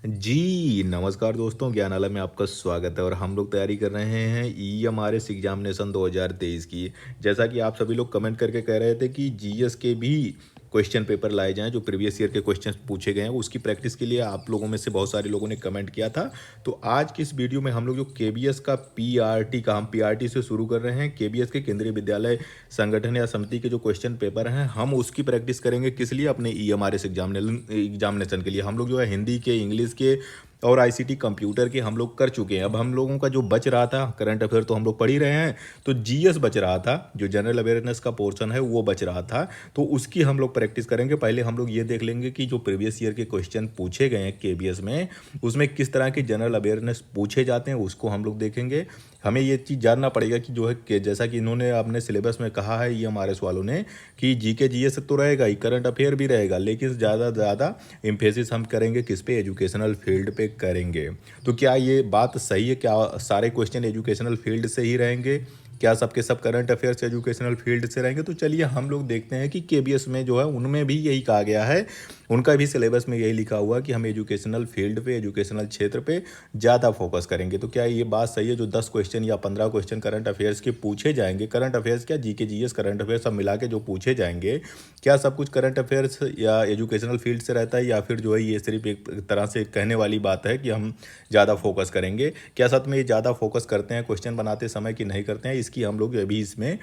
जी, नमस्कार दोस्तों, ज्ञानालय में आपका स्वागत है और हम लोग तैयारी कर रहे हैं ईएमआरएस एग्जामिनेशन 2023 की। जैसा कि आप सभी लोग कमेंट करके कह रहे थे कि जीएस के भी क्वेश्चन पेपर लाए जाएँ, जो प्रीवियस ईयर के क्वेश्चन पूछे गए हैं, उसकी प्रैक्टिस के लिए आप लोगों में से बहुत सारे लोगों ने कमेंट किया था। तो आज की इस वीडियो में हम लोग जो केबीएस का पीआरटी का हम पीआरटी से शुरू कर रहे हैं, केबीएस के केंद्रीय विद्यालय संगठन या समिति के जो क्वेश्चन पेपर हैं, हम उसकी प्रैक्टिस करेंगे किस लिए? अपने ईएमआरएस एग्जामिनेशन के लिए। हम लोग जो है हिंदी के, इंग्लिश के और आईसीटी कंप्यूटर के हम लोग कर चुके हैं। अब हम लोगों का जो बच रहा था, करंट अफेयर तो हम लोग पढ़ ही रहे हैं, तो जीएस बच रहा था, जो जनरल अवेयरनेस का पोर्शन है वो बच रहा था। तो उसकी हम लोग प्रैक्टिस करेंगे। पहले हम लोग ये देख लेंगे कि जो प्रीवियस ईयर के क्वेश्चन पूछे गए हैं केबीएस में, उसमें किस तरह की जनरल अवेयरनेस पूछे जाते हैं, उसको हम लोग देखेंगे। हमें ये चीज़ जानना पड़ेगा कि जो है कि जैसा कि इन्होंने अपने सिलेबस में कहा है ईएमआरएस वालों ने कि जीके जीएस तो रहेगा ही, करंट अफेयर भी रहेगा, लेकिन ज़्यादा एम्फेसिस हम करेंगे किस पे? एजुकेशनल फील्ड पे करेंगे। तो क्या ये बात सही है? क्या सारे क्वेश्चन एजुकेशनल फील्ड से ही रहेंगे? क्या सबके सब करंट अफेयर्स एजुकेशनल फील्ड से रहेंगे? तो चलिए हम लोग देखते हैं कि केबीएस में जो है उनमें भी यही कहा गया है, उनका भी सिलेबस में यही लिखा हुआ कि हम एजुकेशनल फील्ड पे, एजुकेशनल क्षेत्र पे ज़्यादा फोकस करेंगे। तो क्या ये बात सही है? जो 10 क्वेश्चन या 15 क्वेश्चन करंट अफेयर्स के पूछे जाएंगे, करंट अफेयर्स क्या, जीके जीएस करंट अफेयर्स सब मिला के जो पूछे जाएंगे, क्या सब कुछ करंट अफेयर्स या एजुकेशनल फील्ड से रहता है, या फिर जो है ये सिर्फ एक तरह से कहने वाली बात है कि हम ज़्यादा फोकस करेंगे? क्या सच में ये ज़्यादा फोकस करते हैं क्वेश्चन बनाते समय कि नहीं करते हैं? इसकी हम लोग अभी इसमें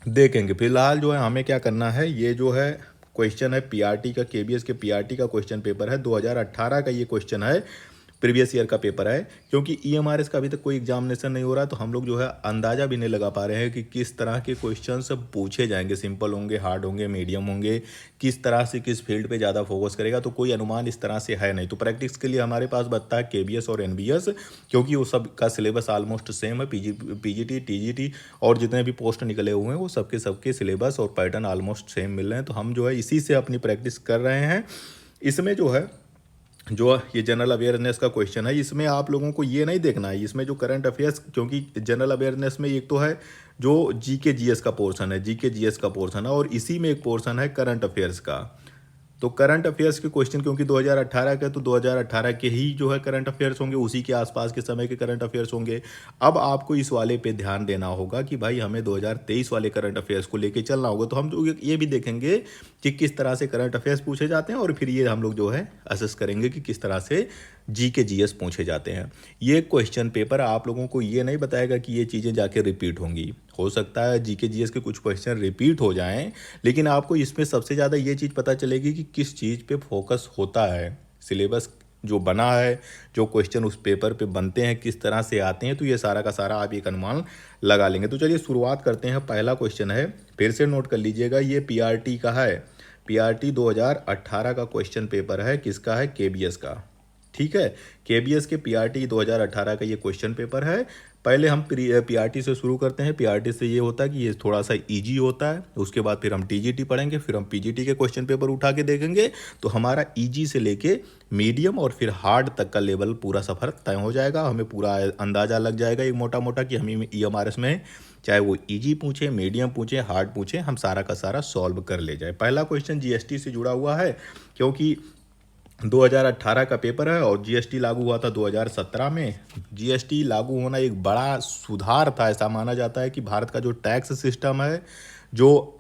देखेंगे। फिलहाल जो है हमें क्या करना है, ये जो है क्वेश्चन है पीआरटी का, केबीएस के पीआरटी का क्वेश्चन पेपर है, 2018 का ये क्वेश्चन है, प्रीवियस ईयर का पेपर है। क्योंकि ईएमआरएस का अभी तक कोई एग्जामिनेशन नहीं हो रहा, तो हम लोग जो है अंदाज़ा भी नहीं लगा पा रहे हैं कि किस तरह के क्वेश्चन सब पूछे जाएंगे, सिंपल होंगे, हार्ड होंगे, मीडियम होंगे, किस तरह से किस फील्ड पे ज़्यादा फोकस करेगा। तो कोई अनुमान इस तरह से है नहीं। तो प्रैक्टिस के लिए हमारे पास बचता है केबीएस और एनबीएस, क्योंकि वो सब का सिलेबस ऑलमोस्ट सेम है। पीजीटी, टीजीटी और जितने भी पोस्ट निकले हुए हैं वो सबके सबके सिलेबस और पैटर्न ऑलमोस्ट सेम मिल रहे हैं। तो हम जो है इसी से अपनी प्रैक्टिस कर रहे हैं। इसमें जो है, जो ये जनरल अवेयरनेस का क्वेश्चन है, इसमें आप लोगों को ये नहीं देखना है, इसमें जो करंट अफेयर्स, क्योंकि जनरल अवेयरनेस में एक तो है जो जीके जीएस का पोर्शन है, जीके जीएस का पोर्शन है, और इसी में एक पोर्शन है करंट अफेयर्स का। तो करंट अफेयर्स के क्वेश्चन क्योंकि 2018 के, तो 2018 के ही जो है करंट अफेयर्स होंगे, उसी के आसपास के समय के करंट अफेयर्स होंगे। अब आपको इस वाले पे ध्यान देना होगा कि भाई हमें 2023 वाले करंट अफेयर्स को लेके चलना होगा। तो हम जो ये भी देखेंगे कि किस तरह से करंट अफेयर्स पूछे जाते हैं, और फिर ये हम लोग जो है असेस करेंगे कि किस तरह से जीके जीएस पूछे जाते हैं। ये क्वेश्चन पेपर आप लोगों को ये नहीं बताएगा कि ये चीज़ें जाके रिपीट होंगी। हो सकता है जीके जीएस के कुछ क्वेश्चन रिपीट हो जाएं, लेकिन आपको इसमें सबसे ज़्यादा ये चीज़ पता चलेगी कि किस चीज़ पे फोकस होता है। सिलेबस जो बना है, जो क्वेश्चन उस पेपर पे बनते हैं, किस तरह से आते हैं, तो ये सारा का सारा आप एक अनुमान लगा लेंगे। तो चलिए शुरुआत करते हैं। पहला क्वेश्चन है, फिर से नोट कर लीजिएगा, ये पीआरटी का है। पीआरटी 2018 का क्वेश्चन पेपर है, किसका है? केबीएस का। ठीक है, केबीएस के पीआरटी 2018 का ये क्वेश्चन पेपर है। पहले हम पीआरटी से शुरू करते हैं। पीआरटी से ये होता है कि ये थोड़ा सा इजी होता है, उसके बाद फिर हम टीजीटी पढ़ेंगे, फिर हम पीजीटी के क्वेश्चन पेपर उठा के देखेंगे। तो हमारा इजी से लेके मीडियम और फिर हार्ड तक का लेवल पूरा सफ़र तय हो जाएगा। हमें पूरा अंदाज़ा लग जाएगा एक मोटा मोटा कि हमें ईएमआरएस में चाहे वो इजी पूछे, मीडियम पूछे, हार्ड पूछे, हम सारा का सारा सॉल्व कर ले जाए। पहला क्वेश्चन जीएसटी से जुड़ा हुआ है, क्योंकि 2018 का पेपर है और जीएसटी लागू हुआ था 2017 में। जीएसटी लागू होना एक बड़ा सुधार था। ऐसा माना जाता है कि भारत का जो टैक्स सिस्टम है, जो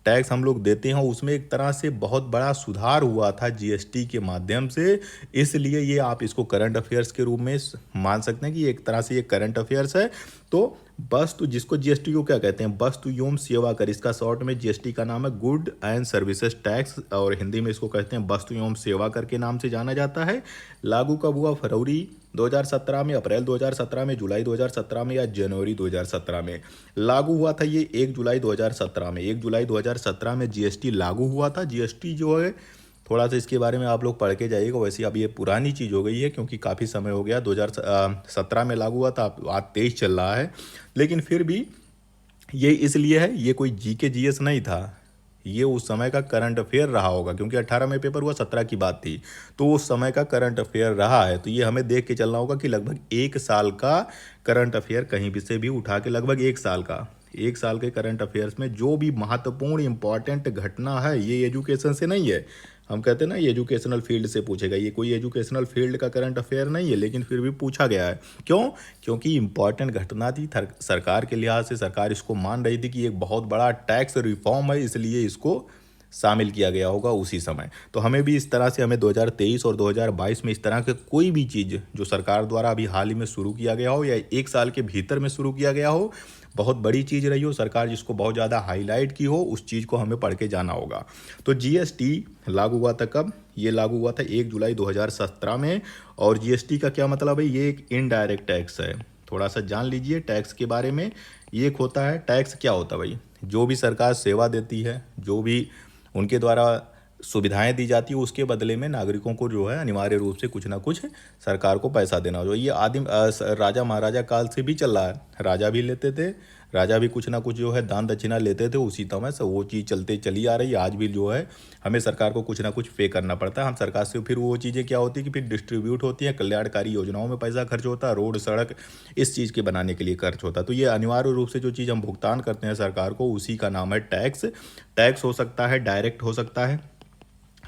टैक्स हम लोग देते हैं, उसमें एक तरह से बहुत बड़ा सुधार हुआ था जीएसटी के माध्यम से। इसलिए ये आप इसको करंट अफेयर्स के रूप में मान सकते हैं कि एक तरह से ये करंट अफेयर्स है। तो वस्तु, जिसको जीएसटी को क्या कहते हैं? वस्तु एवं सेवा कर, इसका शॉर्ट में जीएसटी का नाम है गुड एंड सर्विसेज टैक्स, और हिंदी में इसको कहते हैं वस्तु एवं सेवा कर के नाम से जाना जाता है। लागू कब हुआ? फरवरी 2017 में, अप्रैल 2017 में, जुलाई 2017 में, या जनवरी 2017 में लागू हुआ था। ये 1 जुलाई 2017 में, 1 जुलाई 2017 में जीएसटी लागू हुआ था। जीएसटी जो है, थोड़ा सा इसके बारे में आप लोग पढ़ के जाइएगा। वैसे अब ये पुरानी चीज़ हो गई है, क्योंकि काफ़ी समय हो गया। 2017 में लागू हुआ था, आज 23 चल रहा है, लेकिन फिर भी ये इसलिए है, ये कोई जीके जीएस नहीं था, ये उस समय का करंट अफेयर रहा होगा, क्योंकि 18 में पेपर हुआ, 17 की बात थी, तो उस समय का करंट अफेयर रहा है। तो ये हमें देख के चलना होगा कि लगभग 1 साल का करंट अफेयर कहीं भी से भी उठा के, लगभग 1 साल का, 1 साल के करंट अफेयर्स में जो भी महत्वपूर्ण इंपॉर्टेंट घटना है, ये एजुकेशन से नहीं है, हम कहते हैं ना ये एजुकेशनल फील्ड से पूछेगा, ये कोई एजुकेशनल फील्ड का करंट अफेयर नहीं है, लेकिन फिर भी पूछा गया है। क्यों? क्योंकि इंपॉर्टेंट घटना थी, सरकार के लिहाज से सरकार इसको मान रही थी कि एक बहुत बड़ा टैक्स रिफॉर्म है, इसलिए इसको शामिल किया गया होगा उसी समय। तो हमें भी इस तरह से, हमें 2023 और 2022 में इस तरह के कोई भी चीज़ जो सरकार द्वारा अभी हाल ही में शुरू किया गया हो या एक साल के भीतर में शुरू किया गया हो, बहुत बड़ी चीज़ रही हो, सरकार जिसको बहुत ज़्यादा हाईलाइट की हो, उस चीज़ को हमें पढ़ के जाना होगा। तो जीएसटी लागू हुआ था कब? ये लागू हुआ था 1 जुलाई 2017 में। और जीएसटी का क्या मतलब है? ये एक इनडायरेक्ट टैक्स है। थोड़ा सा जान लीजिए टैक्स के बारे में। ये एक होता है टैक्स, क्या होता है भाई? जो भी सरकार सेवा देती है, जो भी उनके द्वारा सुविधाएं दी जाती है, उसके बदले में नागरिकों को जो है अनिवार्य रूप से कुछ ना कुछ सरकार को पैसा देना हो। ये आदिम राजा महाराजा काल से भी चल रहा है। राजा भी लेते थे, राजा भी कुछ ना कुछ जो है दान दक्षिणा लेते थे, उसी तरह से वो चीज़ चलते चली आ रही है। आज भी जो है हमें सरकार को कुछ ना कुछ पे करना पड़ता है। हम सरकार से फिर वो चीज़ें क्या होती है कि फिर डिस्ट्रीब्यूट होती हैं, कल्याणकारी योजनाओं में पैसा खर्च होता है, रोड सड़क इस चीज़ के बनाने के लिए खर्च होता है। तो ये अनिवार्य रूप से जो चीज़ हम भुगतान करते हैं सरकार को, उसी का नाम है टैक्स। टैक्स हो सकता है डायरेक्ट, हो सकता है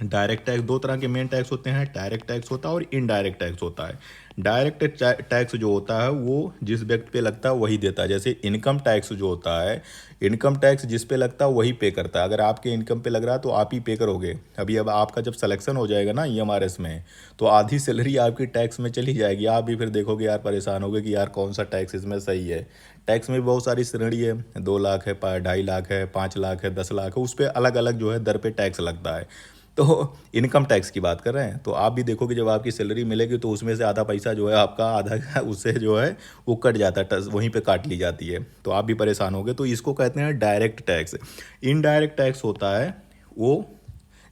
डायरेक्ट टैक्स। दो तरह के मेन टैक्स होते हैं, डायरेक्ट टैक्स होता है और इनडायरेक्ट टैक्स होता है। डायरेक्ट टैक्स जो होता है वो जिस व्यक्ति पे लगता है वही देता है। जैसे इनकम टैक्स जो होता है, इनकम टैक्स जिस पे लगता है वही पे करता है। अगर आपके इनकम पे लग रहा है तो आप ही पे करोगे। अब आपका जब सिलेक्शन हो जाएगा ना ईएमआरएस में, तो आधी सैलरी आपकी टैक्स में चली जाएगी। आप भी फिर देखोगे यार, परेशान होगे कि यार कौन सा टैक्स इसमें सही है। टैक्स में भी बहुत सारी श्रेणी है, 2 लाख है, 2.5 लाख है, 5 लाख है, 10 लाख है, उस पर अलग अलग जो है दर पे टैक्स लगता है। तो इनकम टैक्स की बात कर रहे हैं, तो आप भी देखोगे जब आपकी सैलरी मिलेगी तो उसमें से आधा पैसा जो है आपका, आधा उससे जो है वो कट जाता है, वहीं पे काट ली जाती है। तो आप भी परेशान होगे। तो इसको कहते हैं डायरेक्ट टैक्स। इनडायरेक्ट टैक्स होता है वो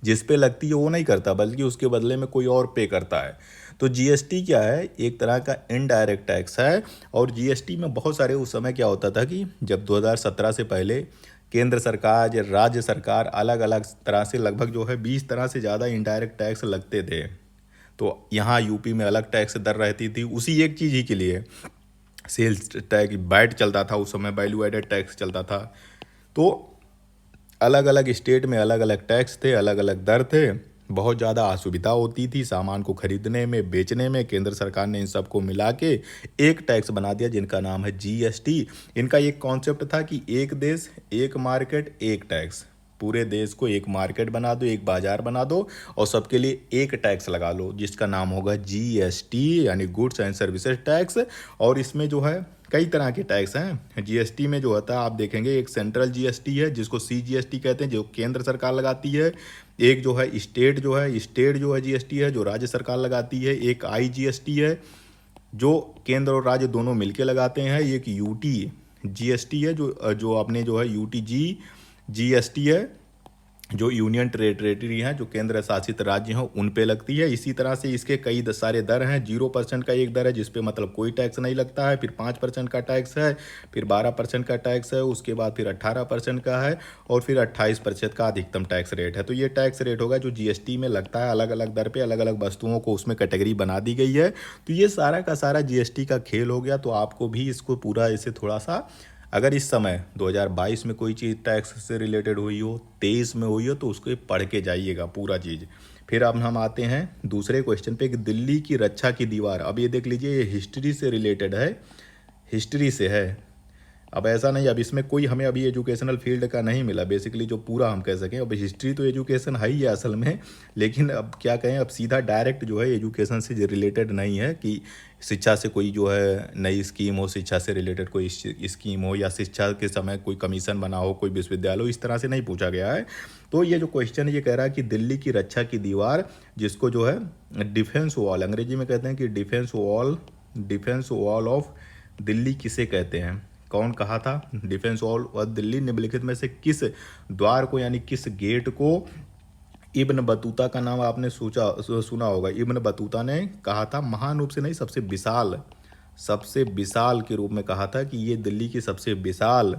जिस पे लगती है वो नहीं करता, बल्कि उसके बदले में कोई और पे करता है। तो जीएसटी क्या है? एक तरह का इनडायरेक्ट टैक्स है। और जीएसटी में बहुत सारे, उस समय क्या होता था कि जब 2017 से पहले केंद्र सरकार या राज्य सरकार अलग अलग तरह से, लगभग जो है 20 तरह से ज़्यादा इनडायरेक्ट टैक्स लगते थे। तो यहाँ यूपी में अलग टैक्स दर रहती थी उसी एक चीज़ ही के लिए। सेल्स टैक्स, वैट चलता था उस समय, वैल्यू एडेड टैक्स चलता था। तो अलग अलग स्टेट में अलग अलग टैक्स थे, अलग अलग दर थे। बहुत ज़्यादा असुविधा होती थी सामान को खरीदने में, बेचने में। केंद्र सरकार ने इन सबको मिला के एक टैक्स बना दिया जिनका नाम है जीएसटी। इनका एक कॉन्सेप्ट था कि एक देश एक मार्केट एक टैक्स। पूरे देश को एक मार्केट बना दो, एक बाजार बना दो और सबके लिए एक टैक्स लगा लो जिसका नाम होगा जीएसटी, यानी गुड्स एंड सर्विसेज टैक्स। और इसमें जो है कई तरह के टैक्स हैं। जीएसटी में जो होता है आप देखेंगे, एक सेंट्रल जीएसटी है जिसको सीजीएसटी कहते हैं, जो केंद्र सरकार लगाती है। एक जो है स्टेट जो है जीएसटी है, जो राज्य सरकार लगाती है। एक आईजीएसटी है जो केंद्र और राज्य दोनों मिलके लगाते हैं। एक यूटी जीएसटी है जो जो अपने जो है यूटीजी जीएसटी है, जो यूनियन टेरेटरी हैं, जो केंद्र शासित राज्य हैं, उन पे लगती है। इसी तरह से इसके कई सारे दर हैं। 0% का एक दर है जिस पे मतलब कोई टैक्स नहीं लगता है, फिर 5% का टैक्स है, फिर 12% का टैक्स है, उसके बाद फिर 18% का है, और फिर 28% का अधिकतम टैक्स रेट है। तो ये टैक्स रेट होगा जो जीएसटी में लगता है। अलग अलग दर पे अलग अलग वस्तुओं को उसमें कैटेगरी बना दी गई है। तो ये सारा का सारा जीएसटी का खेल हो गया। तो आपको भी इसको पूरा ऐसे थोड़ा सा, अगर इस समय 2022 में कोई चीज़ टैक्स से रिलेटेड हुई हो, 23 में हुई हो, तो उसको पढ़ के जाइएगा पूरा चीज़। फिर अब हम आते हैं दूसरे क्वेश्चन पे कि दिल्ली की रक्षा की दीवार। अब ये देख लीजिए, ये हिस्ट्री से रिलेटेड है, हिस्ट्री से है। अब ऐसा नहीं, अब इसमें कोई हमें अभी एजुकेशनल फील्ड का नहीं मिला बेसिकली जो पूरा हम कह सकें। अब हिस्ट्री तो एजुकेशन है ही है असल में, लेकिन अब क्या कहें, अब सीधा डायरेक्ट जो है एजुकेशन से रिलेटेड नहीं है कि शिक्षा से कोई जो है नई स्कीम हो, शिक्षा से रिलेटेड कोई स्कीम हो, या शिक्षा के समय कोई कमीशन बना हो, कोई विश्वविद्यालय हो, इस तरह से नहीं पूछा गया है। तो ये जो क्वेश्चन है ये कह रहा है कि दिल्ली की रक्षा की दीवार, जिसको जो है डिफेंस वॉल, अंग्रेजी में कहते हैं कि डिफेंस वॉल ऑफ दिल्ली किसे कहते हैं? कौन कहा था डिफेंस वॉल ऑफ दिल्ली? निम्नलिखित में से किस द्वार को, यानी किस गेट को इब्न बतूता का नाम आपने सुना होगा। इब्न बतूता ने कहा था, महान रूप से नहीं, सबसे विशाल के रूप में कहा था कि ये दिल्ली की सबसे विशाल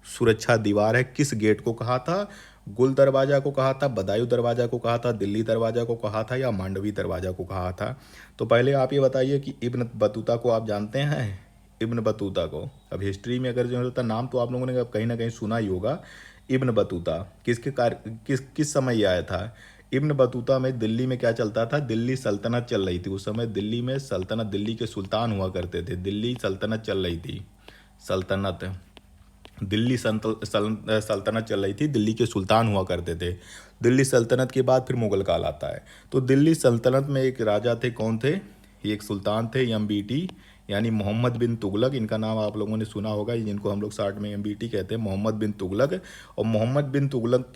सुरक्षा दीवार है। किस गेट को कहा था? गुल दरवाजा को कहा था, बदायूं दरवाजा को कहा था, दिल्ली दरवाजा को कहा था, या मांडवी दरवाजा को कहा था? तो पहले आप ये बताइए कि इब्न बतूता को आप जानते हैं? इब्न बतूता को अब हिस्ट्री में अगर जो होता नाम तो आप लोगों ने कहीं ना कहीं सुना ही होगा। इब्न बतूता किस समय ये आया था? इब्न बतूता में दिल्ली में क्या चलता था, दिल्ली सल्तनत चल रही थी उस समय, दिल्ली में सल्तनत, दिल्ली के सुल्तान हुआ करते थे, दिल्ली सल्तनत चल रही थी, सल्तनत, दिल्ली सल्तनत चल रही थी, दिल्ली के सुल्तान हुआ करते थे। दिल्ली सल्तनत के बाद फिर मुगल काल आता है। तो दिल्ली सल्तनत में एक राजा थे, कौन थे, ये एक सुल्तान थे, एमबीटी, यानी मोहम्मद बिन तुगलक, इनका नाम आप लोगों ने सुना होगा, जिनको हम लोग शार्ट में एमबीटी कहते हैं, मोहम्मद बिन तुगलक। और मोहम्मद बिन तुगलक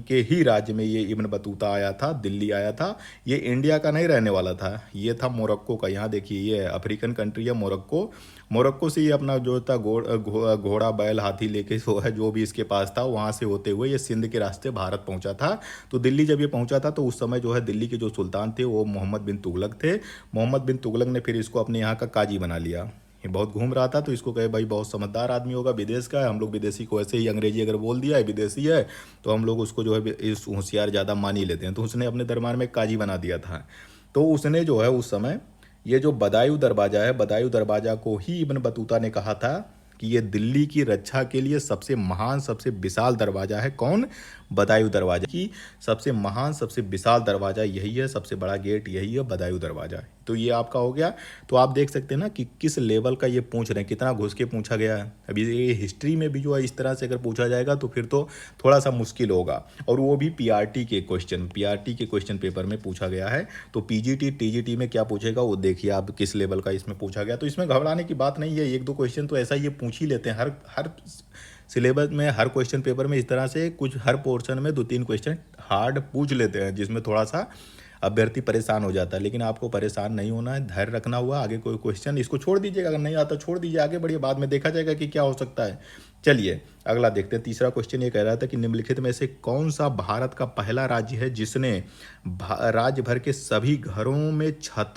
के ही राज्य में ये इब्न बतूता आया था, दिल्ली आया था। ये इंडिया का नहीं रहने वाला था, ये था मोरक्को का। यहाँ देखिए, ये अफ्रीकन कंट्री है मोरक्को। मोरक्को से ये अपना जो था घोड़ा बैल हाथी लेके जो भी इसके पास था, वहाँ से होते हुए ये सिंध के रास्ते भारत पहुँचा था। तो दिल्ली जब ये पहुँचा था तो उस समय जो है दिल्ली के जो सुल्तान थे वो मोहम्मद बिन तुगलक थे। मोहम्मद बिन तुगलक ने फिर इसको अपने यहाँ का काजी बना लिया। ये बहुत घूम रहा था तो इसको कहे भाई बहुत समझदार आदमी होगा, विदेश का है, हम लोग विदेशी को ऐसे ही अंग्रेजी अगर बोल दिया है विदेशी है तो हम लोग उसको जो है इस होशियार ज़्यादा मान ही लेते हैं। तो उसने अपने दरबार में काजी बना दिया था। तो उसने जो है उस समय ये जो बदायूं दरवाज़ा है, बदायूं दरवाज़ा को ही इब्न बतूता ने कहा था कि ये दिल्ली की रक्षा के लिए सबसे महान, सबसे विशाल दरवाज़ा है। कौन? बदायूं दरवाज़ा की सबसे महान, सबसे विशाल दरवाज़ा यही है, सबसे बड़ा गेट यही है, बदायूं दरवाज़ा। तो ये आपका हो गया। तो आप देख सकते हैं ना कि किस लेवल का ये पूछ रहे हैं, कितना घुस के पूछा गया है। अभी ये हिस्ट्री में भी जो है इस तरह से अगर पूछा जाएगा तो फिर तो थोड़ा सा मुश्किल होगा, और वो भी पीआरटी के क्वेश्चन पेपर में पूछा गया है। तो पीजीटी टीजीटी में क्या पूछेगा वो देखिए आप, किस लेवल का इसमें पूछा गया। तो इसमें घबराने की बात नहीं है, एक दो क्वेश्चन तो ऐसा ये पूछ ही लेते हैं हर सिलेबस में, हर क्वेश्चन पेपर में इस तरह से कुछ, हर पोर्शन में 2-3 क्वेश्चन हार्ड पूछ लेते हैं जिसमें थोड़ा सा अभ्यर्थी परेशान हो जाता है। लेकिन आपको परेशान नहीं होना है, धैर्य रखना हुआ। आगे कोई क्वेश्चन इसको छोड़ दीजिएगा, अगर नहीं आता छोड़ दीजिए, आगे बढ़िए, बाद में देखा जाएगा कि क्या हो सकता है। चलिए अगला देखते हैं। तीसरा क्वेश्चन ये कह रहा था कि निम्नलिखित में से कौन सा भारत का पहला राज्य है जिसने राज्य भर के सभी घरों में छत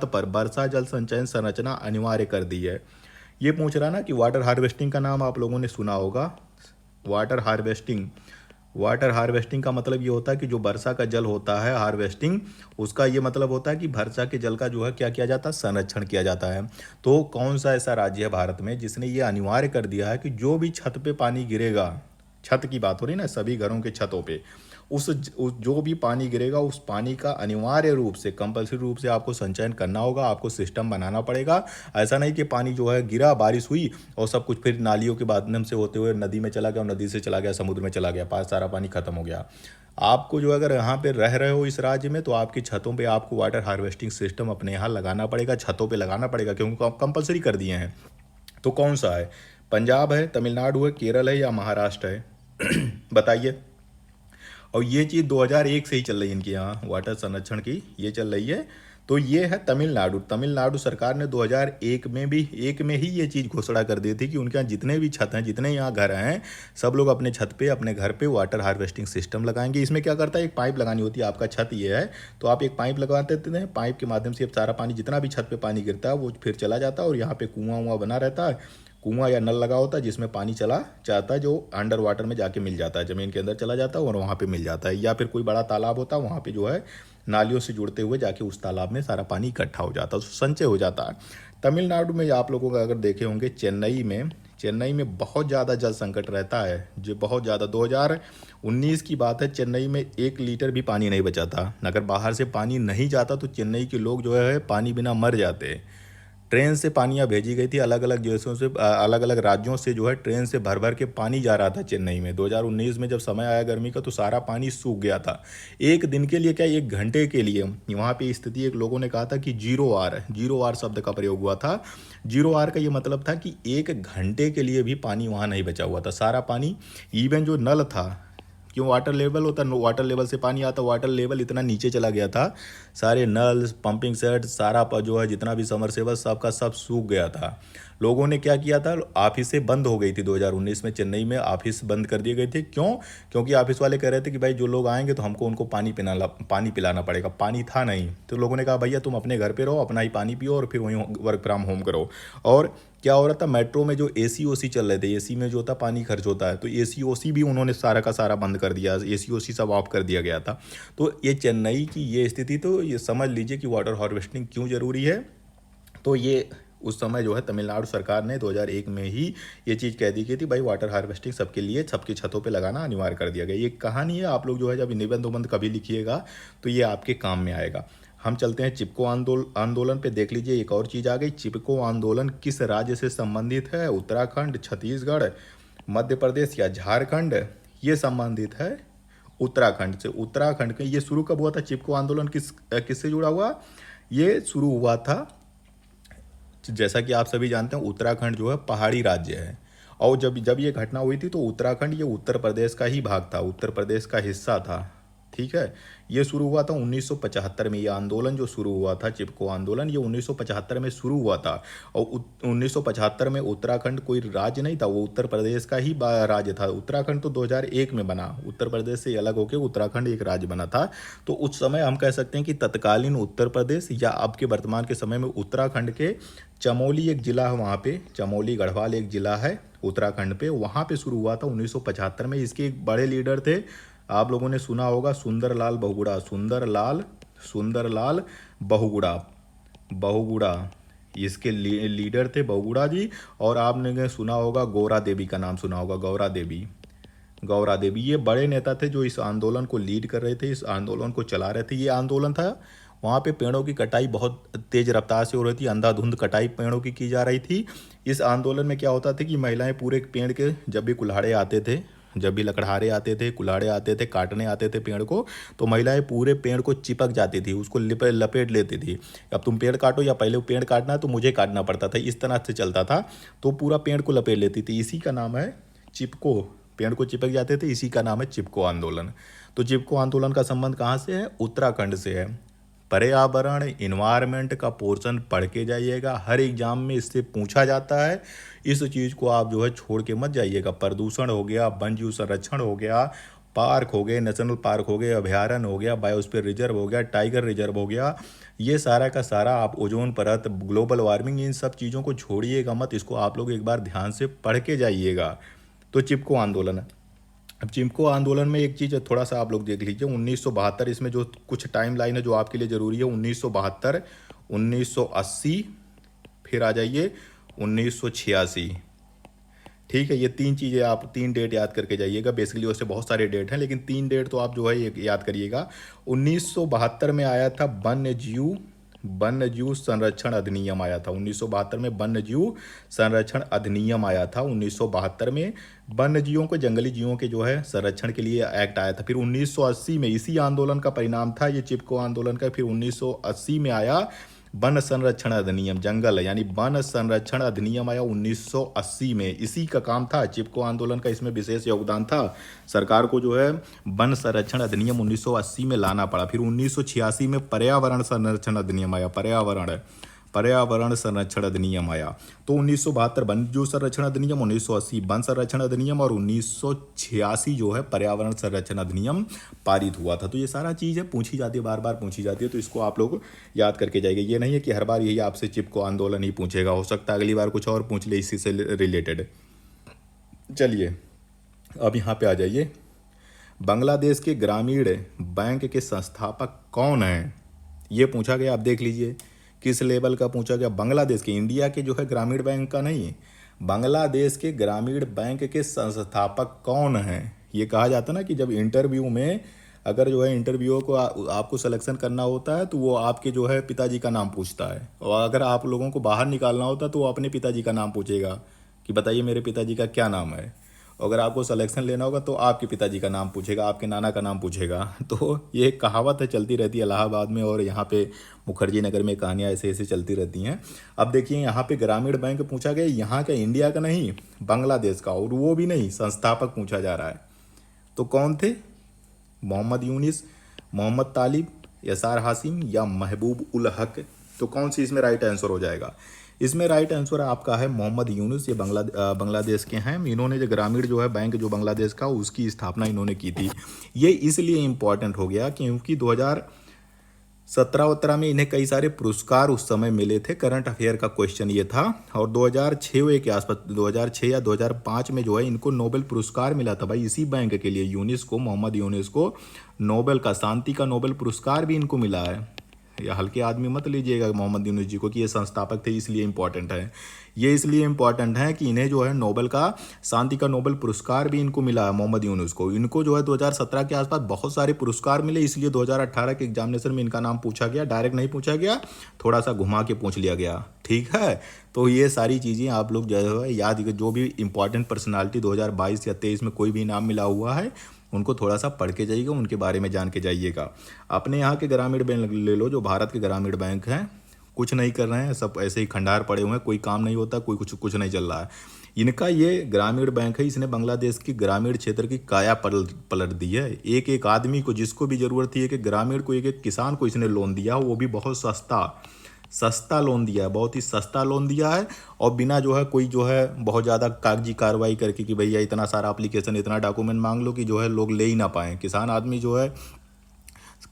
पर वर्षा जल संचयन संरचना अनिवार्य कर दी है। ये पूछ रहा ना कि वाटर हार्वेस्टिंग का नाम आप लोगों ने सुना होगा। वाटर हार्वेस्टिंग का मतलब ये होता है कि जो वर्षा का जल होता है, हार्वेस्टिंग, उसका ये मतलब होता है कि वर्षा के जल का जो है क्या किया जाता है, संरक्षण किया जाता है। तो कौन सा ऐसा राज्य है भारत में जिसने ये अनिवार्य कर दिया है कि जो भी छत पे पानी गिरेगा, छत की बात हो रही ना, सभी घरों के छतों पे उस जो भी पानी गिरेगा उस पानी का अनिवार्य रूप से, कंपल्सरी रूप से आपको संचयन करना होगा, आपको सिस्टम बनाना पड़ेगा। ऐसा नहीं कि पानी जो है गिरा, बारिश हुई और सब कुछ फिर नालियों के माध्यम से होते हुए नदी में चला गया, और नदी से चला गया समुद्र में चला गया, पास सारा पानी खत्म हो गया। आपको जो अगर यहाँ पे रह रहे हो इस राज्य में तो आपकी छतों पे आपको वाटर हार्वेस्टिंग सिस्टम अपने यहाँ लगाना पड़ेगा, छतों पे लगाना पड़ेगा, क्योंकि कंपल्सरी कर दिए हैं। तो कौन सा है? पंजाब है, तमिलनाडु है, केरल है या महाराष्ट्र है? बताइए। और ये चीज़ 2001 से ही चल रही है इनके यहाँ, वाटर संरक्षण की ये चल रही है। तो ये है तमिलनाडु। तमिलनाडु सरकार ने 2001 में ही ये चीज़ घोषणा कर दी थी कि उनके यहाँ जितने भी छत हैं, जितने यहाँ घर हैं, सब लोग अपने छत पे, अपने घर पे वाटर हार्वेस्टिंग सिस्टम लगाएंगे। इसमें क्या करता है, एक पाइप लगानी होती है। आपका छत ये है तो आप एक पाइप लगा देते हैं, पाइप के माध्यम से सारा पानी, जितना भी छत पे पानी गिरता है वो फिर चला जाता है, और यहाँ पे कुआं वुआं बना रहता है, कुआं या नल लगा होता है जिसमें पानी चला जाता है, जो अंडर वाटर में जाके मिल जाता है, ज़मीन के अंदर चला जाता है और वहाँ पे मिल जाता है। या फिर कोई बड़ा तालाब होता है, वहाँ पे जो है नालियों से जुड़ते हुए जाके उस तालाब में सारा पानी इकट्ठा हो जाता है, संचय हो जाता है। तमिलनाडु में आप लोगों का अगर देखे होंगे, चेन्नई में बहुत ज़्यादा जल संकट रहता है, जो बहुत ज़्यादा। 2019 की बात है, चेन्नई में 1 लीटर भी पानी नहीं बचा था। अगर बाहर से पानी नहीं जाता तो चेन्नई के लोग जो है पानी बिना मर जाते। ट्रेन से पानियाँ भेजी गई थी, अलग अलग देशों से, अलग अलग राज्यों से जो है ट्रेन से भर भर के पानी जा रहा था चेन्नई में। 2019 में जब समय आया गर्मी का तो सारा पानी सूख गया था। एक दिन के लिए क्या, 1 घंटे के लिए वहाँ पे स्थिति, एक लोगों ने कहा था कि जीरो आर शब्द का प्रयोग हुआ था। जीरो आर का ये मतलब था कि 1 घंटे के लिए भी पानी वहाँ नहीं बचा हुआ था, सारा पानी। इवन जो नल था, क्यों वाटर लेवल होता है, वाटर लेवल से पानी आता, वाटर लेवल इतना नीचे चला गया था, सारे नल, पंपिंग सेट, सारा जो है जितना भी समरसेबल सबका सब सूख गया था। लोगों ने क्या किया था, ऑफिसें बंद हो गई थी 2019 में, चेन्नई में ऑफिस बंद कर दिए गए थे। क्यों? क्योंकि ऑफिस वाले कह रहे थे कि भाई जो लोग आएंगे तो हमको उनको पानी पिलाना पड़ेगा। पानी था नहीं, तो लोगों ने कहा भैया तुम अपने घर पे रहो, अपना ही पानी पियो और फिर वहीं वर्क फ्रॉम होम करो। और क्या हो रहा था, मेट्रो में जो एसी ओसी चल रहे थे, एसी में जो होता पानी खर्च होता है, तो एसी ओसी भी उन्होंने सारा का सारा बंद कर दिया, एसी ओसी सब ऑफ कर दिया गया था। तो ये चेन्नई की ये स्थिति, तो ये समझ लीजिए कि वाटर हार्वेस्टिंग क्यों ज़रूरी है। तो ये उस समय जो है तमिलनाडु सरकार ने 2001 में ही ये चीज़ कह दी गई थी, भाई वाटर हार्वेस्टिंग सबके लिए सबकी छतों पे लगाना अनिवार्य कर दिया गया। ये कहानी है, आप लोग जो है जब निबंध उबंध कभी लिखिएगा तो ये आपके काम में आएगा। हम चलते हैं चिपको आंदोलन पे। देख लीजिए एक और चीज़ आ गई, चिपको आंदोलन किस राज्य से संबंधित है? उत्तराखंड, छत्तीसगढ़, मध्य प्रदेश या झारखंड? ये संबंधित है उत्तराखंड से। उत्तराखंड के ये शुरू कब हुआ था चिपको आंदोलन? किससे जुड़ा हुआ? ये शुरू हुआ था, जैसा कि आप सभी जानते हैं, उत्तराखंड जो है पहाड़ी राज्य है, और जब जब ये घटना हुई थी तो उत्तराखंड ये उत्तर प्रदेश का ही भाग था, उत्तर प्रदेश का हिस्सा था। ठीक है, ये शुरू हुआ था 1975 में। ये आंदोलन जो शुरू हुआ था चिपको आंदोलन, ये 1975 में शुरू हुआ था। और 1975 में उत्तराखंड कोई राज्य नहीं था, वो उत्तर प्रदेश का ही राज्य था। उत्तराखंड तो 2001 में बना, उत्तर प्रदेश से अलग होकर उत्तराखंड एक राज्य बना था। तो उस समय हम कह सकते हैं कि तत्कालीन उत्तर प्रदेश या अब के वर्तमान के समय में उत्तराखंड के चमोली एक जिला है, वहाँ पे चमोली गढ़वाल एक जिला है उत्तराखंड पे, वहाँ पे शुरू हुआ था 1975 में। इसके एक बड़े लीडर थे, आप लोगों ने सुना होगा, सुंदरलाल बहुगुणा। सुंदरलाल बहुगुणा इसके लीडर थे बहुगुणा जी। और आपने सुना होगा गौरा देवी का नाम सुना होगा, गौरा देवी ये बड़े नेता थे जो इस आंदोलन को लीड कर रहे थे, इस आंदोलन को चला रहे थे। ये आंदोलन था, वहाँ पे पेड़ों की कटाई बहुत तेज रफ्तार से हो रही थी, अंधाधुंध कटाई पेड़ों की जा रही थी। इस आंदोलन में क्या होता था कि महिलाएं पूरे पेड़ के जब भी कुल्हाड़े आते थे, जब भी लकड़हारे आते थे, कुल्हाड़े आते थे, काटने आते थे पेड़ को, तो महिलाएं पूरे पेड़ को चिपक जाती थी, उसको लपेट लेती थी। अब तुम पेड़ काटो या पहले पेड़ काटना है तो मुझे काटना पड़ता था, इस तरह से चलता था। तो पूरा पेड़ को लपेट लेती थी, इसी का नाम है चिपको। पेड़ को चिपक जाते थे, इसी का नाम है चिपको आंदोलन। तो चिपको आंदोलन का संबंध कहाँ से है? उत्तराखंड से है। पर्यावरण इन्वायरमेंट का पोर्शन पढ़ के जाइएगा, हर एग्जाम में इससे पूछा जाता है। इस चीज़ को आप जो है छोड़ के मत जाइएगा। प्रदूषण हो गया, वन्यजीव संरक्षण हो गया, पार्क हो गए, नेशनल पार्क हो गए, अभयारण्य हो गया, बायोस्फीयर रिजर्व हो गया, टाइगर रिजर्व हो गया, ये सारा का सारा आप ओजोन परत, ग्लोबल वार्मिंग, इन सब चीज़ों को छोड़िएगा मत। इसको आप लोग एक बार ध्यान से पढ़ के जाइएगा। तो चिपको आंदोलन है। अब चिपको आंदोलन में एक चीज़ थोड़ा सा आप लोग देख लीजिए, 1972, इसमें जो कुछ टाइम लाइन है जो आपके लिए ज़रूरी है, 1972, 1980, फिर आ जाइए 1986। ठीक है, ये तीन चीज़ें आप 3 डेट याद करके जाइएगा। बेसिकली उससे बहुत सारे डेट हैं, लेकिन 3 डेट तो आप जो है ये याद करिएगा। 1972 में आया था वन्यजीव संरक्षण अधिनियम आया था। 1972 में वन्यजीव संरक्षण अधिनियम आया था। 1972 में वन्यजीवों को, जंगली जीवों के जो है संरक्षण के लिए एक्ट आया था। फिर 1980 में इसी आंदोलन का परिणाम था ये चिपको आंदोलन का। फिर 1980 में आया वन संरक्षण अधिनियम, जंगल यानी वन संरक्षण अधिनियम आया 1980 में। इसी का काम था, चिपको आंदोलन का इसमें विशेष योगदान था। सरकार को जो है वन संरक्षण अधिनियम 1980 में लाना पड़ा। फिर 1986 में पर्यावरण संरक्षण अधिनियम आया, पर्यावरण संरक्षण अधिनियम आया। तो 1972 वन्यजीव संरक्षण अधिनियम, 1980 वन संरक्षण अधिनियम, और 1986 जो है पर्यावरण संरक्षण अधिनियम पारित हुआ था। तो ये सारा चीज़ है, पूछी जाती है, बार बार पूछी जाती है, तो इसको आप लोग याद करके जाइए। ये नहीं है कि हर बार यही आपसे चिपको आंदोलन ही पूछेगा, हो सकता है अगली बार कुछ और पूछ ले इसी से रिलेटेड। चलिए अब यहाँ पे आ जाइए, बांग्लादेश के ग्रामीण बैंक के संस्थापक कौन हैं? ये पूछा गया, आप देख लीजिए किस लेवल का पूछा गया। बांग्लादेश के, इंडिया के जो है ग्रामीण बैंक का नहीं, बांग्लादेश के ग्रामीण बैंक के संस्थापक कौन हैं? ये कहा जाता ना कि जब इंटरव्यू में अगर जो है इंटरव्यू को आपको सिलेक्शन करना होता है तो वो आपके जो है पिताजी का नाम पूछता है, और अगर आप लोगों को बाहर निकालना होता है तो वो अपने पिताजी का नाम पूछेगा कि बताइए मेरे पिताजी का क्या नाम है। अगर आपको सिलेक्शन लेना होगा तो आपके पिताजी का नाम पूछेगा, आपके नाना का नाम पूछेगा। तो ये एक कहावत है, चलती रहती है इलाहाबाद में, और यहाँ पे मुखर्जी नगर में कहानियाँ ऐसे ऐसे चलती रहती हैं। अब देखिए यहाँ पे ग्रामीण बैंक पूछा गया, यहाँ का, इंडिया का नहीं, बांग्लादेश का, और वो भी नहीं, संस्थापक पूछा जा रहा है। तो कौन थे? मोहम्मद यूनिस, मोहम्मद तालिब, यसार हासिम या महबूब उल हक? तो कौन सी इसमें राइट आंसर हो जाएगा? इसमें राइट आंसर आपका है मोहम्मद यूनुस। ये बांग्लादेश के हैं। इन्होंने जो ग्रामीण जो है बैंक जो बांग्लादेश का, उसकी स्थापना इन्होंने की थी। ये इसलिए इम्पॉर्टेंट हो गया क्योंकि 2017 में इन्हें कई सारे पुरस्कार उस समय मिले थे। करंट अफेयर का क्वेश्चन ये था, और 2006 के आसपास, 2006 या 2005 में जो है इनको नोबेल पुरस्कार मिला था भाई, इसी बैंक के लिए। यूनिस को, मोहम्मद यूनिस को नोबेल का, शांति का नोबेल पुरस्कार भी इनको मिला है या हल्के आदमी मत लीजिएगा मोहम्मद यूनुस जी को कि ये संस्थापक थे इसलिए इम्पोर्टेंट है। ये इसलिए इम्पोर्टेंट है कि इन्हें जो है नोबेल का शांति का नोबेल पुरस्कार भी इनको मिला है, मोहम्मद यूनुस को। इनको जो है 2017 के आसपास बहुत सारे पुरस्कार मिले, इसलिए 2018 के एग्जामिनेशन में इनका नाम पूछा गया। डायरेक्ट नहीं पूछा गया, थोड़ा सा घुमा के पूछ लिया गया, ठीक है। तो ये सारी चीज़ें आप लोग जो है याद, जो भी इंपॉर्टेंट पर्सनालिटी 2022 या 23 में कोई भी इनाम मिला हुआ है उनको थोड़ा सा पढ़ के जाइएगा, उनके बारे में जान के जाइएगा। अपने यहाँ के ग्रामीण बैंक ले लो, जो भारत के ग्रामीण बैंक हैं, कुछ नहीं कर रहे हैं, सब ऐसे ही खंडार पड़े हुए हैं, कोई काम नहीं होता, कोई कुछ नहीं चल रहा है। इनका ये ग्रामीण बैंक है, इसने बांग्लादेश की ग्रामीण क्षेत्र की काया पलट दी है। एक एक आदमी को, जिसको भी जरूरत थी, एक ग्रामीण को, एक किसान को इसने लोन दिया, वो भी बहुत सस्ता लोन दिया है, बहुत ही सस्ता लोन दिया है। और बिना जो है कोई जो है बहुत ज़्यादा कागजी कार्रवाई करके कि भैया इतना सारा एप्लीकेशन, इतना डॉक्यूमेंट मांग लो कि जो है लोग ले ही ना पाएँ। किसान आदमी जो है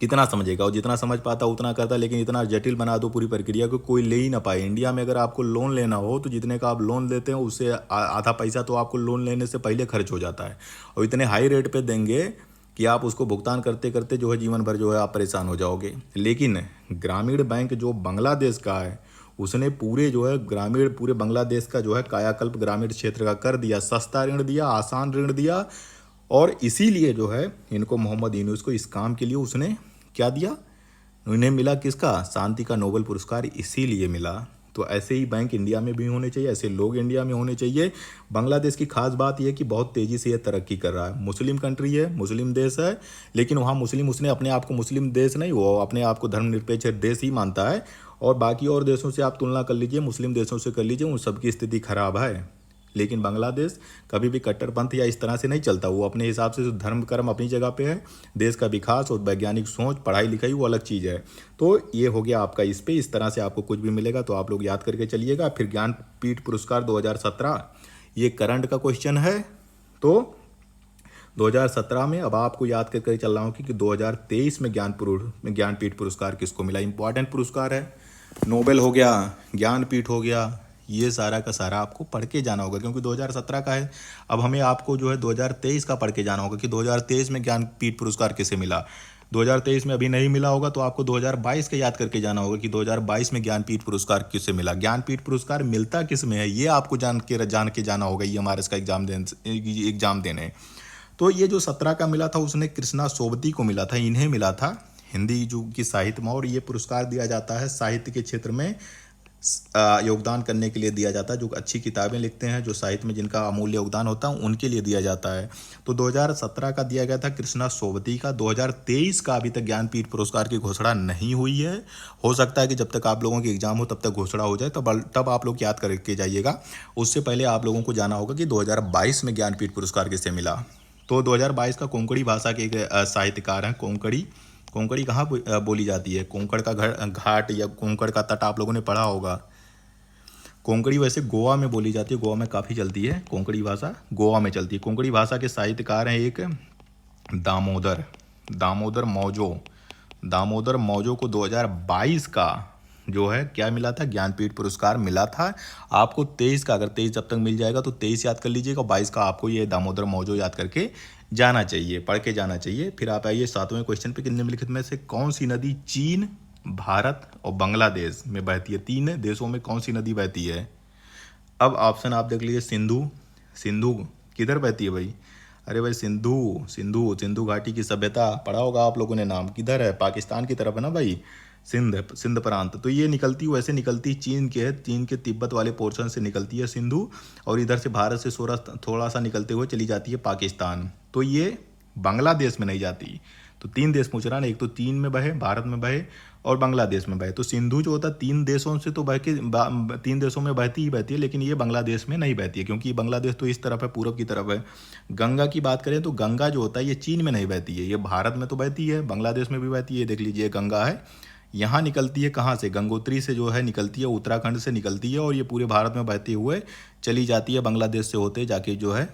कितना समझेगा, और जितना समझ पाता उतना करता, लेकिन इतना जटिल बना दो पूरी प्रक्रिया को कोई ले ही ना पाए। इंडिया में अगर आपको लोन लेना हो तो जितने का आप लोन लेते हैं उससे आधा पैसा तो आपको लोन लेने से पहले खर्च हो जाता है, और इतने हाई रेट पे देंगे कि आप उसको भुगतान करते करते जो है जीवन भर जो है आप परेशान हो जाओगे। लेकिन ग्रामीण बैंक जो बांग्लादेश का है, उसने पूरे जो है पूरे बांग्लादेश का जो है कायाकल्प ग्रामीण क्षेत्र का कर दिया, सस्ता ऋण दिया, आसान ऋण दिया। और इसीलिए जो है इनको मोहम्मद यूनुस को इस काम के लिए उसने क्या दिया, उन्हें मिला किसका, शांति का नोबेल पुरस्कार, इसीलिए मिला। तो ऐसे ही बैंक इंडिया में भी होने चाहिए, ऐसे लोग इंडिया में होने चाहिए। बांग्लादेश की खास बात यह है कि बहुत तेज़ी से यह तरक्की कर रहा है। मुस्लिम कंट्री है, मुस्लिम देश है, लेकिन वहाँ मुस्लिम, उसने अपने आप को मुस्लिम देश नहीं, वो अपने आप को धर्मनिरपेक्ष देश ही मानता है। और बाकी और देशों से आप तुलना कर लीजिए, मुस्लिम देशों से कर लीजिए, उन सबकी स्थिति खराब है। लेकिन बांग्लादेश कभी भी कट्टरपंथ या इस तरह से नहीं चलता, वो अपने हिसाब से धर्म कर्म अपनी जगह पे है। देश का विकास और वैज्ञानिक सोच, पढ़ाई लिखाई वो अलग चीज़ है। तो ये हो गया आपका इस पे। इस तरह से आपको कुछ भी मिलेगा तो आप लोग याद करके चलिएगा। फिर ज्ञानपीठ पुरस्कार 2017, ये करंट का क्वेश्चन है। तो 2017 में अब आपको याद करके चल रहा हूँ कि 2023 में ज्ञानपीठ पुरस्कार किसको मिला। इंपॉर्टेंट पुरस्कार है, नोबेल हो गया, ज्ञानपीठ हो गया, ये सारा का सारा आपको पढ़ के जाना होगा, क्योंकि 2017 का है। अब हमें आपको जो है 2023 का पढ़ के जाना होगा कि 2023 में ज्ञानपीठ पुरस्कार किसे मिला। 2023 में अभी नहीं मिला होगा तो आपको 2022 का याद करके जाना होगा कि 2022 में ज्ञानपीठ पुरस्कार किसे मिला। ज्ञानपीठ पुरस्कार मिलता किस में है, ये आपको जान के जाना होगा ये हमारे इसका एग्जाम देने। तो ये जो 17 का मिला था उसने कृष्णा सोबती को मिला था, इन्हें मिला था हिंदी जो की साहित्य में। और ये पुरस्कार दिया जाता है साहित्य के क्षेत्र में योगदान करने के लिए दिया जाता है, जो अच्छी किताबें लिखते हैं, जो साहित्य में जिनका अमूल्य योगदान होता है उनके लिए दिया जाता है। तो 2017 का दिया गया था कृष्णा सोबती का। 2023 का अभी तक ज्ञानपीठ पुरस्कार की घोषणा नहीं हुई है। हो सकता है कि जब तक आप लोगों की एग्जाम हो तब तक घोषणा हो जाए, तब आप लोग याद करके जाइएगा। उससे पहले आप लोगों को जाना होगा कि 2022 में ज्ञानपीठ पुरस्कार किसे मिला। तो 2022 का कोंकणी भाषा के एक साहित्यकार हैं, कोंकणी कहाँ बोली जाती है, कोंकण का घाट या कोंकण का तट आप लोगों ने पढ़ा होगा। कोंकणी वैसे गोवा में बोली जाती है, गोवा में काफ़ी चलती है कोंकणी भाषा, गोवा में चलती है। कोंकणी भाषा के साहित्यकार हैं एक दामोदर मौजो को 2022 का जो है क्या मिला था, ज्ञानपीठ पुरस्कार मिला था। आपको 23 का, अगर 23 जब तक मिल जाएगा तो 23 याद कर लीजिएगा, 22 का आपको ये दामोदर मौजो याद करके जाना चाहिए, पढ़ के जाना चाहिए। फिर आप आइए 7वें क्वेश्चन पे कि निम्नलिखित में से कौन सी नदी चीन, भारत और बांग्लादेश में बहती है। 3 देशों में कौन सी नदी बहती है। अब ऑप्शन आप देख लीजिए, सिंधु किधर बहती है भाई, अरे भाई सिंधु घाटी की सभ्यता पढ़ा होगा आप लोगों ने, नाम किधर है, पाकिस्तान की तरफ है ना भाई, सिंध प्रांत। तो ये वैसे निकलती चीन के तिब्बत वाले पोर्शन से निकलती है सिंधु, और इधर से भारत से थोड़ा सा निकलते हुए चली जाती है पाकिस्तान। तो ये बांग्लादेश में नहीं जाती। तो 3 देश पूछ रहा ना, एक तो चीन में बहे, भारत में बहे और बांग्लादेश में बहे। तो सिंधु जो होता है 3 देशों से तो 3 देशों में बहती ही बहती है, लेकिन ये बांग्लादेश में नहीं बहती है, क्योंकि बांग्लादेश तो इस तरफ है, पूरब की तरफ है। गंगा की बात करें तो गंगा जो होता है ये चीन में नहीं बहती है, ये भारत में तो बहती है, बांग्लादेश में भी बहती है। देख लीजिए गंगा है, यहाँ निकलती है कहाँ से, गंगोत्री से जो है निकलती है, उत्तराखंड से निकलती है, और ये पूरे भारत में बहते हुए चली जाती है, बांग्लादेश से होते जाके जो है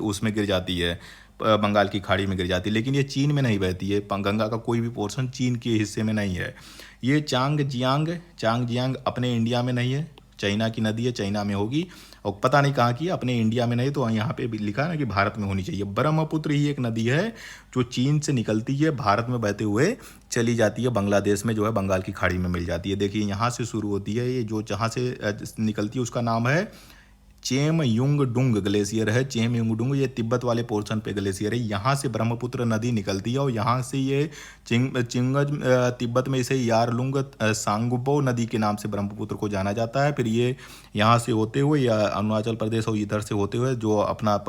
उसमें गिर जाती है, बंगाल की खाड़ी में गिर जाती है। लेकिन ये चीन में नहीं बहती है, गंगा का कोई भी पोर्शन चीन के हिस्से में नहीं है। ये चांग जियांग अपने इंडिया में नहीं है। चाइना की नदी है, चाइना में होगी और पता नहीं कहाँ की, अपने इंडिया में नहीं, तो यहाँ पे भी लिखा है ना कि भारत में होनी चाहिए। ब्रह्मपुत्र ही एक नदी है जो चीन से निकलती है, भारत में बहते हुए चली जाती है, बांग्लादेश में जो है बंगाल की खाड़ी में मिल जाती है। देखिए यहाँ से शुरू होती है, ये जो जहाँ से निकलती है उसका नाम है चेमयुंगडुंग ग्लेशियर है। चेमयुंगडुंग ये तिब्बत वाले पोर्शन पे ग्लेशियर है। यहाँ से ब्रह्मपुत्र नदी निकलती है और यहाँ से ये चिंगज तिब्बत में इसे यारलुंग सांगपो नदी के नाम से ब्रह्मपुत्र को जाना जाता है। फिर ये यहाँ से होते हुए या अरुणाचल प्रदेश और इधर से होते हुए जो अपना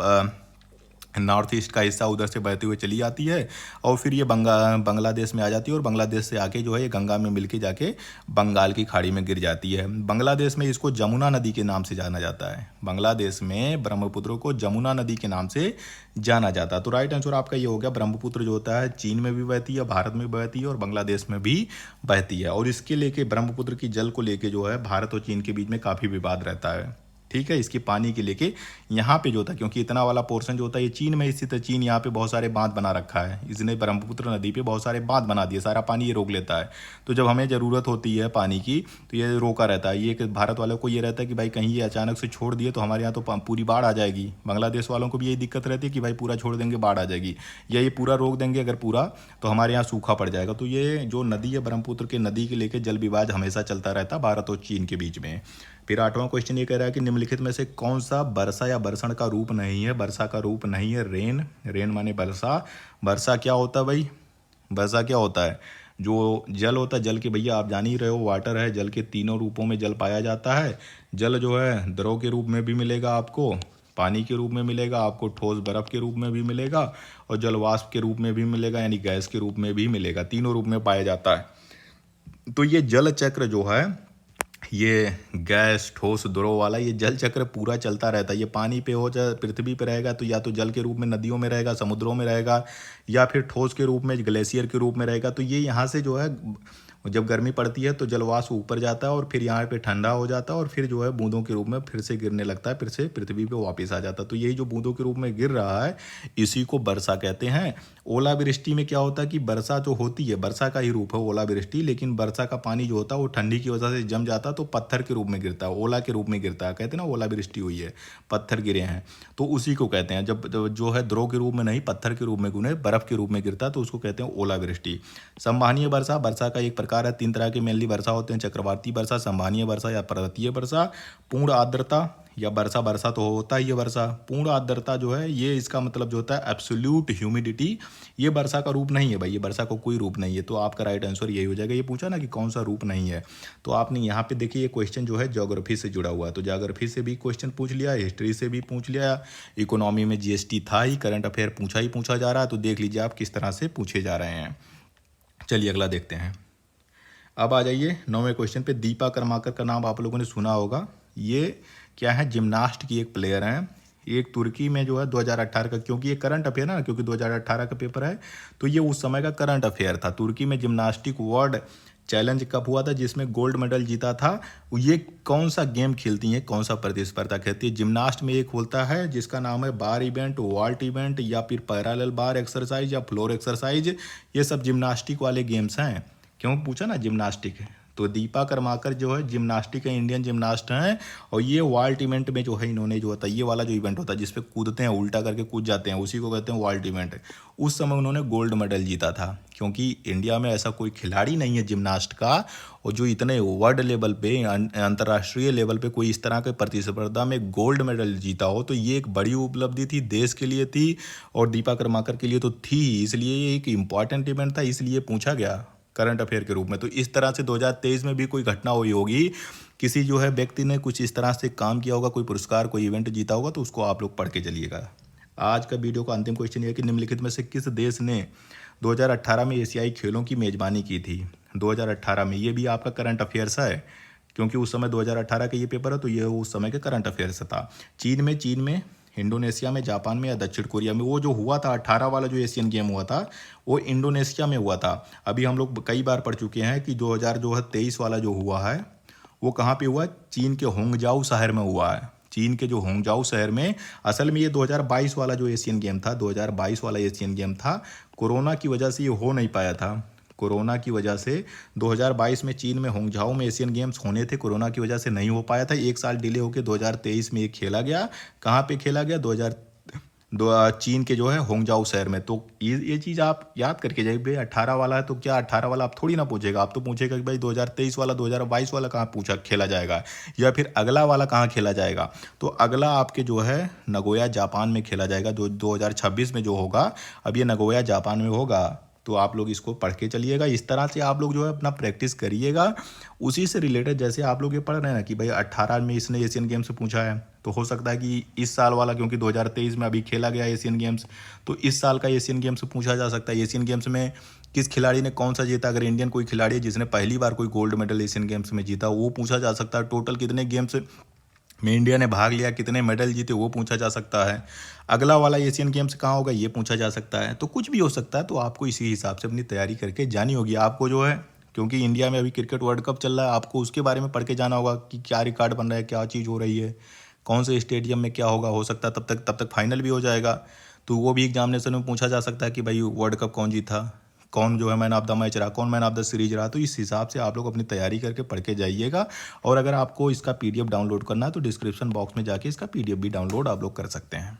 नॉर्थ ईस्ट का हिस्सा उधर से बहते हुए चली जाती है और फिर ये बांग्लादेश में आ जाती है और बांग्लादेश से आके जो है ये गंगा में मिलके जाके बंगाल की खाड़ी में गिर जाती है। बांग्लादेश में इसको जमुना नदी के नाम से जाना जाता है। बांग्लादेश में ब्रह्मपुत्र को जमुना नदी के नाम से जाना जाता है। तो राइट आंसर आपका ये हो गया। ब्रह्मपुत्र जो होता है चीन में भी बहती है, भारत में बहती है और बांग्लादेश में भी बहती है। और इसके लेके ब्रह्मपुत्र की जल को लेके जो है भारत और चीन के बीच में काफ़ी विवाद रहता है। ठीक है, इसकी पानी के लेके यहाँ पे जो होता है, क्योंकि इतना वाला पोर्शन जो होता है ये चीन में स्थित है। चीन यहाँ पे बहुत सारे बांध बना रखा है, इसने ब्रह्मपुत्र नदी पे बहुत सारे बांध बना दिए, सारा पानी ये रोक लेता है। तो जब हमें ज़रूरत होती है पानी की तो ये रोका रहता है। ये भारत वालों को ये रहता है कि भाई कहीं ये अचानक से छोड़ दिए तो हमारे यहाँ तो पूरी बाढ़ आ जाएगी। बांग्लादेश वालों को भी यही दिक्कत रहती है कि भाई पूरा छोड़ देंगे बाढ़ आ जाएगी, या ये पूरा रोक देंगे अगर पूरा तो हमारे यहाँ सूखा पड़ जाएगा। तो ये जो नदी है ब्रह्मपुत्र के नदी के लेके जल विवाद हमेशा चलता रहता है भारत और चीन के बीच में। फिर 8वां क्वेश्चन ये कह रहा है कि निम्नलिखित में से कौन सा वर्षा या बरसण का रूप नहीं है। वर्षा का रूप नहीं है रेन। रेन माने वर्षा। वर्षा क्या होता है भाई? वर्षा क्या होता है? जो जल होता है, जल के भैया आप जान ही रहे हो, वाटर है। जल के तीनों रूपों में जल पाया जाता है। जल जो है द्रव के रूप में भी मिलेगा आपको, पानी के रूप में मिलेगा आपको, ठोस बर्फ के रूप में भी मिलेगा और जल वाष्प के रूप में भी मिलेगा, यानी गैस के रूप में भी मिलेगा। तीनों रूप में पाया जाता है। तो ये जल चक्र जो है, ये गैस ठोस द्रव वाला ये जल चक्र पूरा चलता रहता है। ये पानी पे हो चाहे पृथ्वी पे रहेगा तो या तो जल के रूप में नदियों में रहेगा, समुद्रों में रहेगा, या फिर ठोस के रूप में ग्लेशियर के रूप में रहेगा। तो ये यहाँ से जो है जब गर्मी पड़ती है तो जलवाष्प ऊपर जाता है और फिर यहाँ पे ठंडा हो जाता है और फिर जो है बूंदों के रूप में फिर से गिरने लगता है, फिर से पृथ्वी पे वापस आ जाता है। तो यही जो बूंदों के रूप में गिर रहा है इसी को वर्षा कहते हैं। ओलावृष्टि में क्या होता है कि वर्षा जो होती है, वर्षा का ही रूप है ओलावृष्टि, लेकिन वर्षा का पानी जो होता है वो ठंडी की वजह से जम जाता है तो पत्थर के रूप में गिरता है, ओला के रूप में गिरता है। कहते हैं ना ओलावृष्टि हुई है, पत्थर गिरे हैं, तो उसी को कहते हैं। जब जो है द्रव के रूप में नहीं, पत्थर के रूप में गुने बर्फ के रूप में गिरता है तो उसको कहते हैं ओलावृष्टि। संवहनीय वर्षा, वर्षा का एक प्रकार है। 3 तरह के मेनली वर्षा होते हैं, चक्रवाती वर्षा, संवहनीय वर्षा या पर्वतीय वर्षा। पूर्ण आर्द्रता या वर्षा, वर्षा तो होता ही है वर्षा। पूर्ण आर्द्रता जो है ये इसका मतलब जो होता है एब्सोल्यूट ह्यूमिडिटी, ये वर्षा का रूप नहीं है भाई, ये वर्षा को कोई रूप नहीं है। तो आपका राइट आंसर यही हो जाएगा। ये पूछा ना कि कौन सा रूप नहीं है, तो आपने यहाँ पे देखिए ये क्वेश्चन जो है ज्योग्राफी से जुड़ा हुआ है, तो ज्योग्राफी से भी क्वेश्चन पूछ लिया, हिस्ट्री से भी पूछ लिया, इकोनॉमी में जीएसटी था ही, करंट अफेयर पूछा जा रहा है। तो देख लीजिए आप किस तरह से पूछे जा रहे हैं। चलिए अगला देखते हैं। अब आ जाइए 9वें क्वेश्चन पे। दीपा कर्माकर का नाम आप लोगों ने सुना होगा। ये क्या है? जिम्नास्ट की एक प्लेयर हैं। एक तुर्की में जो है 2018 का, क्योंकि ये करंट अफेयर है ना, क्योंकि 2018 का पेपर है तो ये उस समय का करंट अफेयर था। तुर्की में जिम्नास्टिक वर्ल्ड चैलेंज कप हुआ था जिसमें गोल्ड मेडल जीता था। ये कौन सा गेम खेलती हैं, कौन सा प्रतिस्पर्धा खेलती है? जिम्नास्ट में एक होता है जिसका नाम है बार इवेंट, वॉल्ट इवेंट, या फिर पैरेलल बार एक्सरसाइज या फ्लोर एक्सरसाइज। ये सब जिम्नास्टिक वाले गेम्स हैं। क्यों पूछा ना जिम्नास्टिक है, तो दीपा कर्माकर जो है जिम्नास्टिक है, इंडियन जिम्नास्ट हैं। और ये वॉल्ट इवेंट में जो है इन्होंने जो होता है, ये वाला जो इवेंट होता है जिसपे कूदते हैं, उल्टा करके कूद जाते हैं, उसी को कहते हैं वॉल्ट इवेंट। उस समय उन्होंने गोल्ड मेडल जीता था, क्योंकि इंडिया में ऐसा कोई खिलाड़ी नहीं है जिम्नास्ट का और जो इतने वर्ल्ड लेवल पे, अंतर्राष्ट्रीय लेवल पे कोई इस तरह के प्रतिस्पर्धा में गोल्ड मेडल जीता हो। तो ये एक बड़ी उपलब्धि थी, देश के लिए थी और दीपा कर्माकर के लिए तो थी, इसलिए ये एक इम्पॉर्टेंट इवेंट था, इसलिए पूछा गया करंट अफेयर के रूप में। तो इस तरह से 2023 में भी कोई घटना हुई होगी, किसी जो है व्यक्ति ने कुछ इस तरह से काम किया होगा, कोई पुरस्कार, कोई इवेंट जीता होगा, तो उसको आप लोग पढ़ के चलिएगा। आज का वीडियो का अंतिम क्वेश्चन ये है कि निम्नलिखित में से किस देश ने 2018 में एशियाई खेलों की मेजबानी की थी? 2018 में, ये भी आपका करंट अफेयर्स है क्योंकि उस समय 2018 का ये पेपर है तो ये उस समय के करंट अफेयर्स था। चीन में, इंडोनेशिया में, जापान में या दक्षिण कोरिया में। वो जो हुआ था 18 वाला जो एशियन गेम हुआ था वो इंडोनेशिया में हुआ था। अभी हम लोग कई बार पढ़ चुके हैं कि 2023 वाला जो हुआ है वो कहाँ पे हुआ? चीन के होंगजाऊ शहर में हुआ है। चीन के जो होंगजाऊ शहर में, असल में ये 2022 वाला जो एशियन गेम था, 2022 वाला एशियन गेम था, कोरोना की वजह से ये हो नहीं पाया था। कोरोना की वजह से 2022 में चीन में होंगझाओ में एशियन गेम्स होने थे, कोरोना की वजह से नहीं हो पाया था। 1 साल डिले होकर 2023 में ये खेला गया। कहाँ पे खेला गया? चीन के जो है होंगजाओ शहर में। तो ये चीज़ आप याद करके जाइए भाई। 18 वाला है तो क्या 18 वाला आप थोड़ी ना पूछेगा, आप तो पूछेगा कि भाई 2023 वाला 2022 वाला कहाँ पूछा खेला जाएगा, या फिर अगला वाला कहाँ खेला जाएगा। तो अगला आपके जो है नगोया जापान में खेला जाएगा, जो 2026 में जो होगा। अब ये नगोया जापान में होगा, तो आप लोग इसको पढ़ के चलिएगा। इस तरह से आप लोग जो है अपना प्रैक्टिस करिएगा। उसी से रिलेटेड जैसे आप लोग ये पढ़ रहे हैं ना कि भाई 18 में इसने एशियन गेम्स से पूछा है, तो हो सकता है कि इस साल वाला, क्योंकि 2023 में अभी खेला गया एशियन गेम्स, तो इस साल का एशियन गेम्स पूछा जा सकता है। एशियन गेम्स में किस खिलाड़ी ने कौन सा जीता, अगर इंडियन कोई खिलाड़ी है जिसने पहली बार कोई गोल्ड मेडल एशियन गेम्स में जीता, वो पूछा जा सकता है। टोटल कितने गेम्स में इंडिया ने भाग लिया, कितने मेडल जीते, वो पूछा जा सकता है। अगला वाला एशियन गेम्स कहाँ होगा, ये पूछा जा सकता है। तो कुछ भी हो सकता है, तो आपको इसी हिसाब से अपनी तैयारी करके जानी होगी। आपको जो है, क्योंकि इंडिया में अभी क्रिकेट वर्ल्ड कप चल रहा है, आपको उसके बारे में पढ़ के जाना होगा कि क्या रिकॉर्ड बन रहा है, क्या चीज़ हो रही है, कौन से स्टेडियम में क्या होगा। हो सकता है तब तक फाइनल भी हो जाएगा, तो वो भी एग्जामिनेशन में पूछा जा सकता है कि भाई वर्ल्ड कप कौन जीता, कौन जो है मैन ऑफ द मैच रहा, कौन मैन ऑफ द सीरीज रहा। तो इस हिसाब से आप लोग अपनी तैयारी करके पढ़ के जाइएगा। और अगर आपको इसका PDF डाउनलोड करना है तो डिस्क्रिप्शन बॉक्स में जाके इसका PDF भी डाउनलोड आप लोग कर सकते हैं।